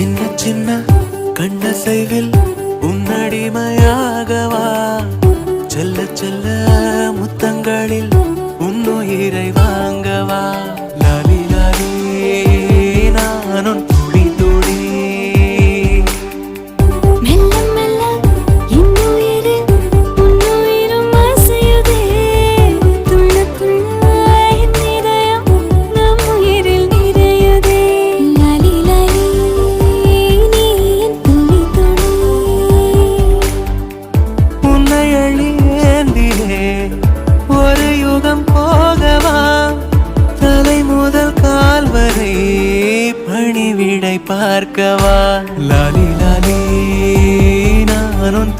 சின்ன சின்ன கண்ணசைவில் உன்னடிமையாகவா செல்ல செல்ல முத்தங்களில் உன்னுயிரை வாங்கவா லாலி லாலி நானும் துடி துடி மெல்ல மெல்ல இன்னுயிரு உன்னுயிரும் அசையுதே துள்ள துள்ள என் இதயம் நம் உயிரில் நிறையுதே லாலி லாலி நீ என் துளி துளி உன்னை அழியேந்திலே ஒரு யுகம் போகவா தலை முதல் கால் வரை பணிவிடை பார்க்கவா லாலி லாலி நானும்